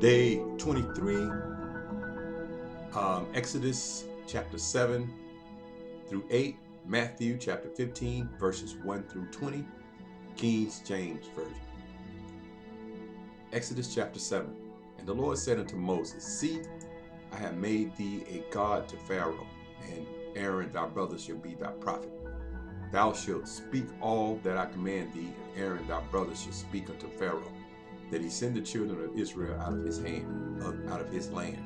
Day 23, Exodus chapter 7 through 8, Matthew chapter 15, verses 1 through 20, King James Version. Exodus chapter 7. And the Lord said unto Moses, See, I have made thee a god to Pharaoh, and Aaron thy brother shall be thy prophet. Thou shalt speak all that I command thee, and Aaron thy brother shall speak unto Pharaoh, that he send the children of Israel out of his land.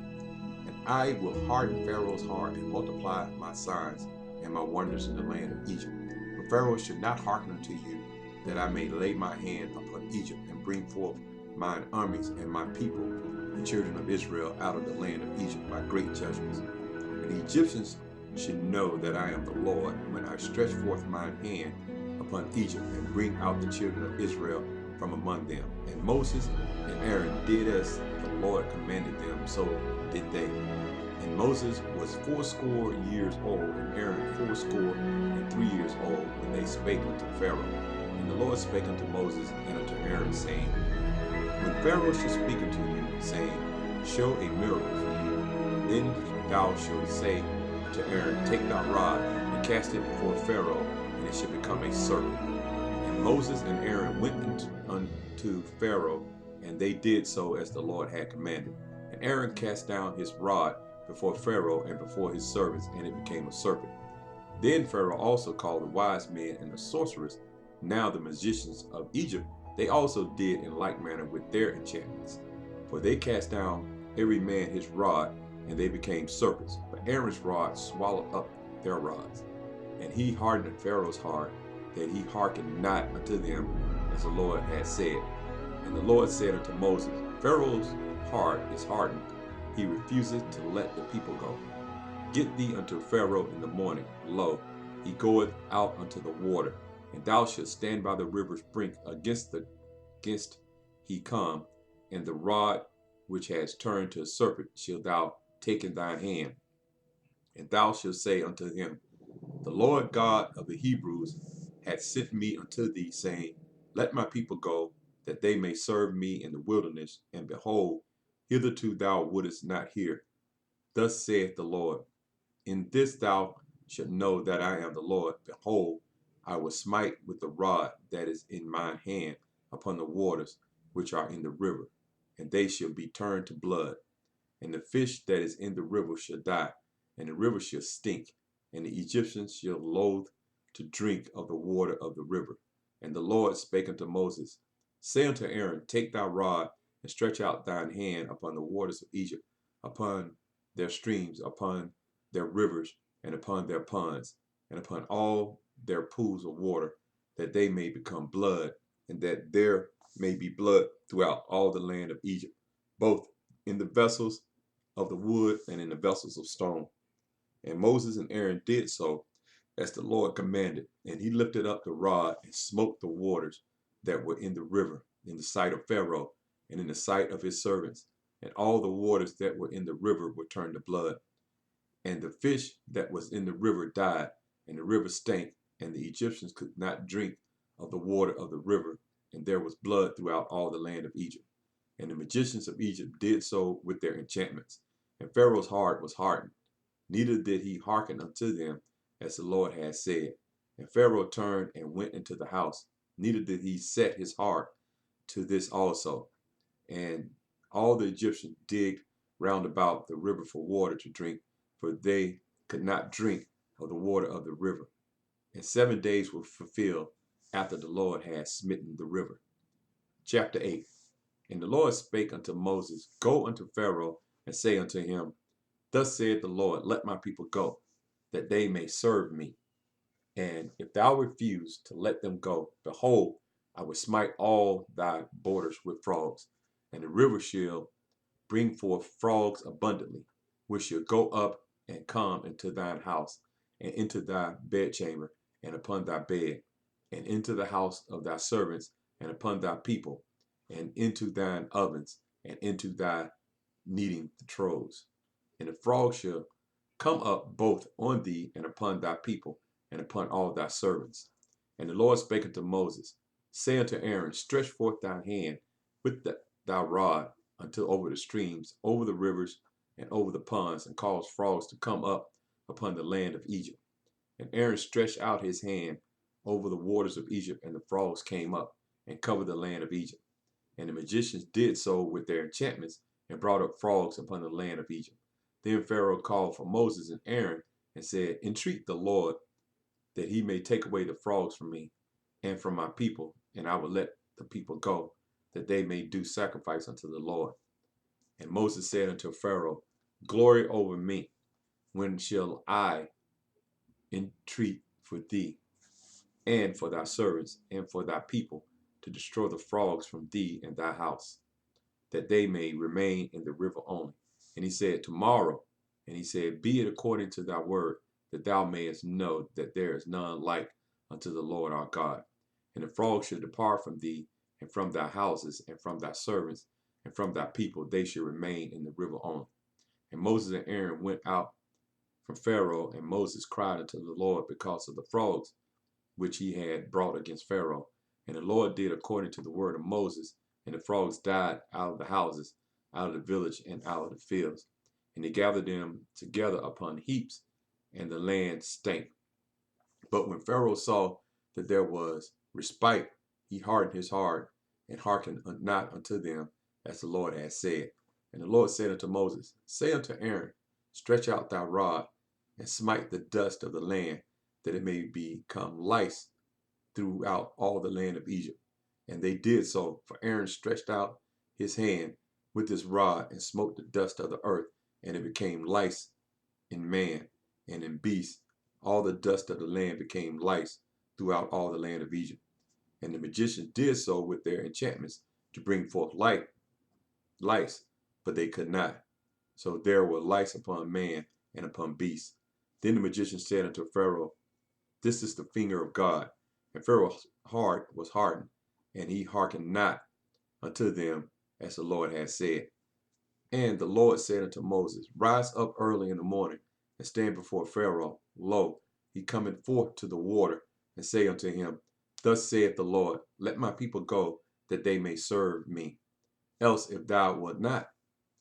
And I will harden Pharaoh's heart and multiply my signs and my wonders in the land of Egypt. For Pharaoh should not hearken unto you, that I may lay my hand upon Egypt and bring forth mine armies and my people, the children of Israel, out of the land of Egypt by great judgments. And the Egyptians should know that I am the Lord when I stretch forth mine hand upon Egypt and bring out the children of Israel from among them. And Moses and Aaron did as the Lord commanded them, so did they. And Moses was 80 years old, and Aaron 83 years old, when they spake unto Pharaoh. And the Lord spake unto Moses and unto Aaron, saying, When Pharaoh shall speak unto you, saying, Show a miracle for you, then thou shalt say to Aaron, Take thy rod, and cast it before Pharaoh, and it shall become a serpent. And Moses and Aaron went unto Pharaoh, and they did so as the Lord had commanded. And Aaron cast down his rod before Pharaoh and before his servants, and it became a serpent. Then Pharaoh also called the wise men and the sorcerers, now the magicians of Egypt. They also did in like manner with their enchantments. For they cast down every man his rod, and they became serpents. But Aaron's rod swallowed up their rods. And he hardened Pharaoh's heart, that he hearkened not unto them, as the Lord had said. And the Lord said unto Moses, Pharaoh's heart is hardened, he refuseth to let the people go. Get thee unto Pharaoh in the morning, lo, he goeth out unto the water, and thou shalt stand by the river's brink against he come, and the rod which has turned to a serpent shalt thou take in thine hand. And thou shalt say unto him, The Lord God of the Hebrews hath sent me unto thee, saying, Let my people go, that they may serve me in the wilderness. And behold, hitherto thou wouldest not hear. Thus saith the Lord, In this thou shalt know that I am the Lord. Behold, I will smite with the rod that is in mine hand upon the waters which are in the river, and they shall be turned to blood. And the fish that is in the river shall die, and the river shall stink, and the Egyptians shall loathe to drink of the water of the river. And the Lord spake unto Moses, Say unto Aaron, Take thy rod, and stretch out thine hand upon the waters of Egypt, upon their streams, upon their rivers, and upon their ponds, and upon all their pools of water, that they may become blood, and that there may be blood throughout all the land of Egypt, both in the vessels of the wood and in the vessels of stone. And Moses and Aaron did so as the Lord commanded, and he lifted up the rod and smote the waters that were in the river in the sight of Pharaoh and in the sight of his servants, and all the waters that were in the river were turned to blood. And the fish that was in the river died, and the river stank, and the Egyptians could not drink of the water of the river, and there was blood throughout all the land of Egypt. And the magicians of Egypt did so with their enchantments, and Pharaoh's heart was hardened, neither did he hearken unto them, as the Lord had said. And Pharaoh turned and went into the house, neither did he set his heart to this also. And all the Egyptians digged round about the river for water to drink, for they could not drink of the water of the river. And 7 days were fulfilled after the Lord had smitten the river. Chapter 8. And the Lord spake unto Moses, Go unto Pharaoh, and say unto him, Thus saith the Lord, Let my people go, that they may serve me. And if thou refuse to let them go, behold, I will smite all thy borders with frogs, and the river shall bring forth frogs abundantly, which shall go up and come into thine house, and into thy bedchamber, and upon thy bed, and into the house of thy servants, and upon thy people, and into thine ovens, and into thy kneading troughs. And the frogs shall come up both on thee and upon thy people, and upon all thy servants. And the Lord spake unto Moses, Say unto Aaron, Stretch forth thy hand with thy rod until over the streams, over the rivers, and over the ponds, and caused frogs to come up upon the land of Egypt. And Aaron stretched out his hand over the waters of Egypt, and the frogs came up and covered the land of Egypt. And the magicians did so with their enchantments, and brought up frogs upon the land of Egypt. Then Pharaoh called for Moses and Aaron and said, entreat the Lord that he may take away the frogs from me and from my people, and I will let the people go, that they may do sacrifice unto the Lord. And Moses said unto Pharaoh, glory over me. When shall I entreat for thee and for thy servants and for thy people to destroy the frogs from thee and thy house, that they may remain in the river only? And he said, tomorrow. And he said, be it according to thy word, that thou mayest know that there is none like unto the Lord our God. And the frogs shall depart from thee, and from thy houses, and from thy servants, and from thy people, they shall remain in the river only. And Moses and Aaron went out from Pharaoh, and Moses cried unto the Lord because of the frogs which he had brought against Pharaoh. And the Lord did according to the word of Moses, and the frogs died out of the houses, out of the village, and out of the fields. And he gathered them together upon heaps, and the land stank. But when Pharaoh saw that there was respite, he hardened his heart, and hearkened not unto them, as the Lord had said. And the Lord said unto Moses, say unto Aaron, stretch out thy rod, and smite the dust of the land, that it may become lice throughout all the land of Egypt. And they did so, for Aaron stretched out his hand with his rod, and smote the dust of the earth, and it became lice in man and in beast. All the dust of the land became lice throughout all the land of Egypt. And the magicians did so with their enchantments to bring forth lice, but they could not. So there were lice upon man and upon beast. Then the magician said unto Pharaoh, this is the finger of God. And Pharaoh's heart was hardened, and he hearkened not unto them, as the Lord had said. And the Lord said unto Moses, rise up early in the morning, and stand before Pharaoh. Lo, he cometh forth to the water, and say unto him, thus saith the Lord, let my people go, that they may serve me. Else, if thou wilt not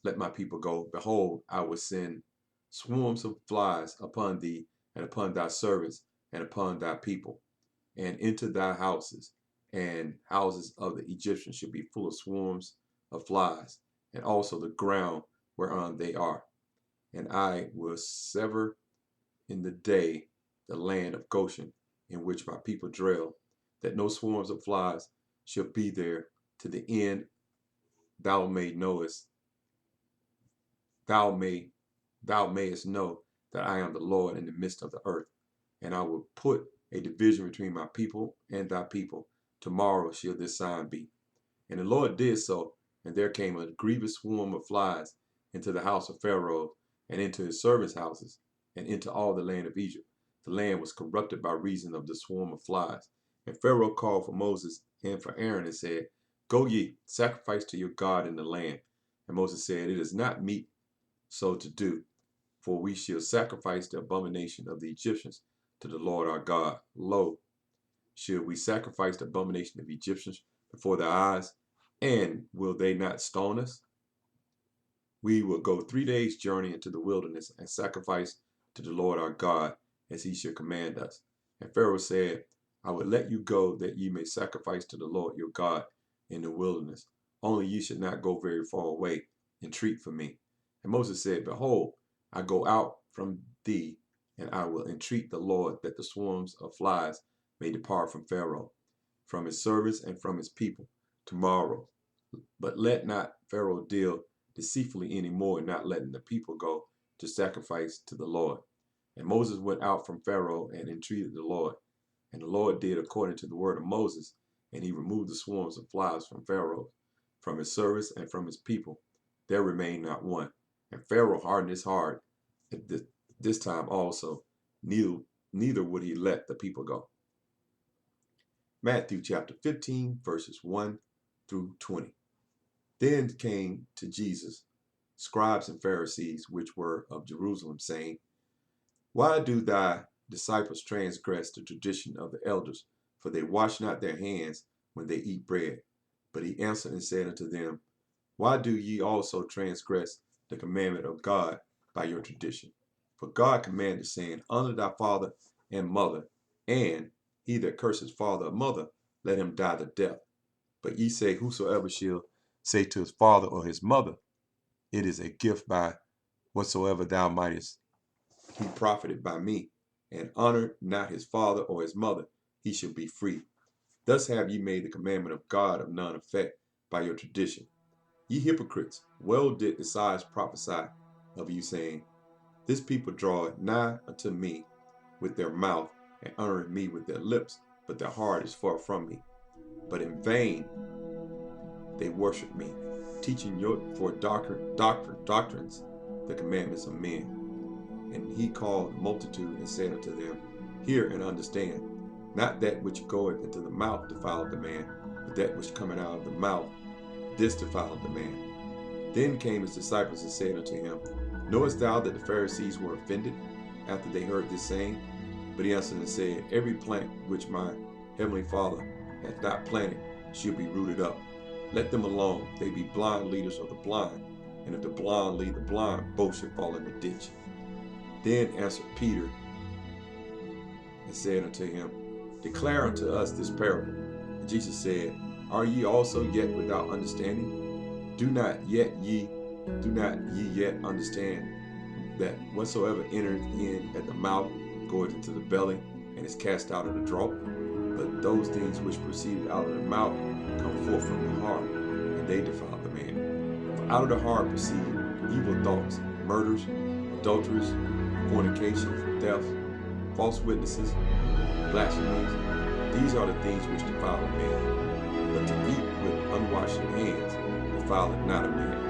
let my people go, behold, I will send swarms of flies upon thee, and upon thy servants, and upon thy people, and into thy houses, and houses of the Egyptians shall be full of swarms of flies, and also the ground whereon they are. And I will sever in the day the land of Goshen, in which my people dwell, that no swarms of flies shall be there, to the end thou mayest know that I am the Lord in the midst of the earth. And I will put a division between my people and thy people. Tomorrow shall this sign be. And the Lord did so, and there came a grievous swarm of flies into the house of Pharaoh, and into his servants' houses, and into all the land of Egypt. The land was corrupted by reason of the swarm of flies. And Pharaoh called for Moses and for Aaron, and said, go ye, sacrifice to your God in the land. And Moses said, it is not meet so to do, for we shall sacrifice the abomination of the Egyptians to the Lord our God. Lo, should we sacrifice the abomination of the Egyptians before their eyes, and will they not stone us? We will go 3 days' journey into the wilderness, and sacrifice to the Lord our God, as he shall command us. And Pharaoh said, I will let you go, that ye may sacrifice to the Lord your God in the wilderness. Only ye should not go very far away, entreat for me. And Moses said, behold, I go out from thee, and I will entreat the Lord, that the swarms of flies may depart from Pharaoh, from his servants, and from his people tomorrow. But let not Pharaoh deal deceitfully any more, not letting the people go to sacrifice to the Lord. And Moses went out from Pharaoh and entreated the Lord. And the Lord did according to the word of Moses, and he removed the swarms of flies from Pharaoh, from his servants, and from his people. There remained not one. And Pharaoh hardened his heart at this time also, neither would he let the people go. Matthew chapter 15, verses 1 through 20. Then came to Jesus scribes and Pharisees, which were of Jerusalem, saying, why do thy disciples transgress the tradition of the elders? For they wash not their hands when they eat bread. But he answered and said unto them, Why do ye also transgress the commandment of God by your tradition? For God commanded, saying, Honor thy father and mother, and he that curses father or mother, let him die the death. But ye say, Whosoever shall say to his father or his mother, It is a gift by whatsoever thou mightest he profited by me, and honor not his father or his mother, he shall be free. Thus have ye made the commandment of God of none effect by your tradition. Ye hypocrites, well did the Isaiah prophesy of you, saying, This people draweth nigh unto me with their mouth, and honoreth me with their lips, but their heart is far from me. But in vain they worship me, teaching for doctrines the commandments of men. And he called the multitude and said unto them, Hear and understand, not that which goeth into the mouth defileth the man, but that which cometh out of the mouth, this defileth the man. Then came his disciples and said unto him, Knowest thou that the Pharisees were offended after they heard this saying? But he answered and said, Every plant which my heavenly Father hath not planted shall be rooted up. Let them alone, they be blind leaders of the blind, and if the blind lead the blind, both shall fall in the ditch. Then answered Peter and said unto him, Declare unto us this parable. And Jesus said, Are ye also yet without understanding? Do not ye yet understand that whatsoever entereth in at the mouth goeth into the belly, and is cast out of the draught? But those things which proceed out of the mouth come forth from the heart, and they defile the man. For out of the heart proceed evil thoughts, murders, adulteries, fornication, theft, false witnesses, blasphemies. These are the things which defile a man. But to eat with unwashed hands defileth not a man.